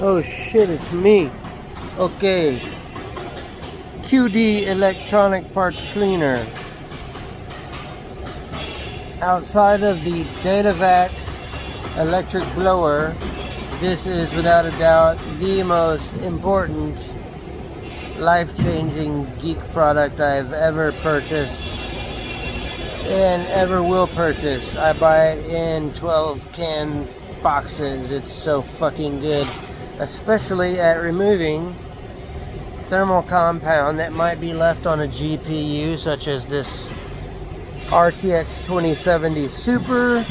Oh shit, it's me. Okay. QD electronic parts cleaner. Outside of the DataVac electric blower, this is without a doubt the most important life-changing geek product I've ever purchased and ever will purchase. I buy it in 12 can boxes. It's so fucking good, especially at removing thermal compound that might be left on a GPU, such as this RTX 2070 Super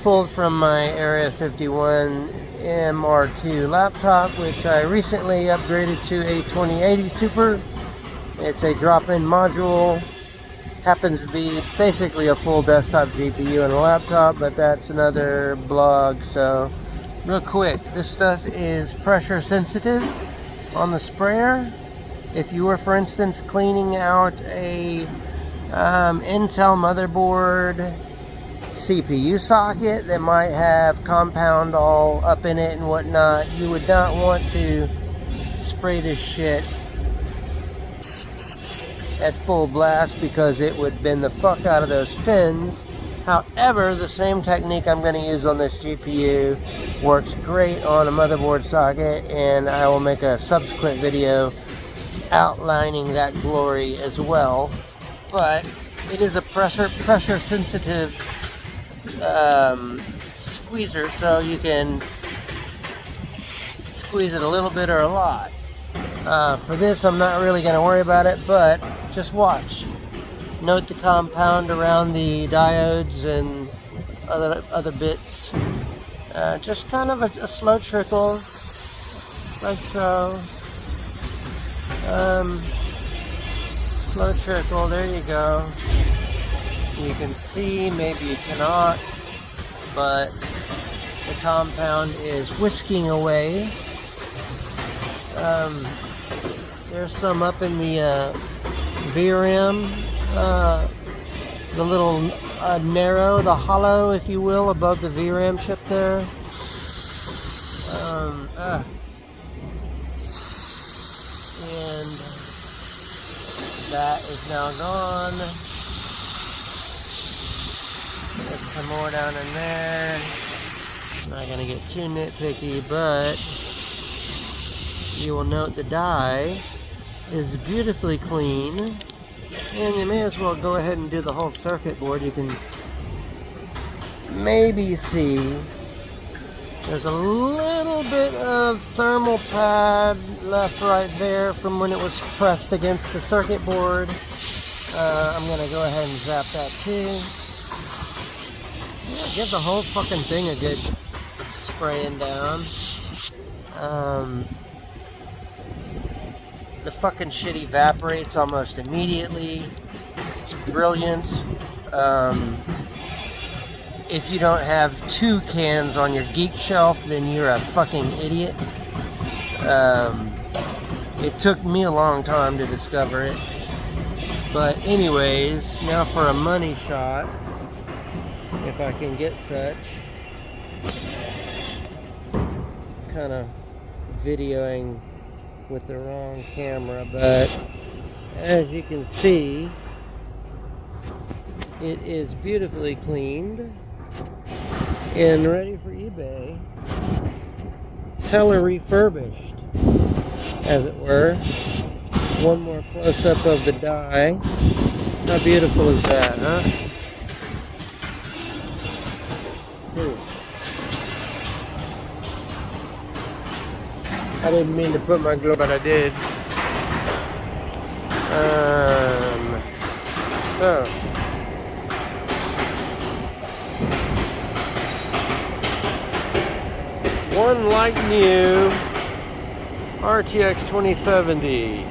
pulled from my Area 51 MR2 laptop, which I recently upgraded to a 2080 Super. It's a drop-in module. Happens to be basically a full desktop GPU and a laptop, but that's another blog. So real quick, this stuff is pressure sensitive on the sprayer. If you were, for instance, cleaning out a Intel motherboard CPU socket that might have compound all up in it and whatnot, you would not want to spray this shit at full blast because it would bend the fuck out of those pins. However, the same technique I'm going to use on this GPU works great on a motherboard socket, and I will make a subsequent video outlining that glory as well. But it is a pressure sensitive squeezer, so you can squeeze it a little bit or a lot. For this, I'm not really going to worry about it, but just watch. Note the compound around the diodes and other bits. Just kind of a slow trickle, like so. Slow trickle, there you go. You can see, maybe you cannot, but the compound is whisking away. There's some up in the VRAM, the little narrow, the hollow, if you will, above the VRAM chip there. And that is now gone. There's some more down in there. I'm not going to get too nitpicky, but you will note the die is beautifully clean. And you may as well go ahead and do the whole circuit board. You can maybe see there's a little bit of thermal pad left right there from when it was pressed against the circuit board. I'm going to go ahead and zap that too. Yeah, give the whole fucking thing a good spraying down. The fucking shit evaporates almost immediately. It's brilliant. If you don't have 2 cans on your geek shelf, then you're a fucking idiot. It took me a long time to discover it. But anyways, now for a money shot, if I can get such. Kind of videoing with the wrong camera, but as you can see, it is beautifully cleaned and ready for eBay. Seller refurbished, as it were. One more close-up of the die. How beautiful is that, huh? I didn't mean to put my glove, but I did. So one like new RTX 2070.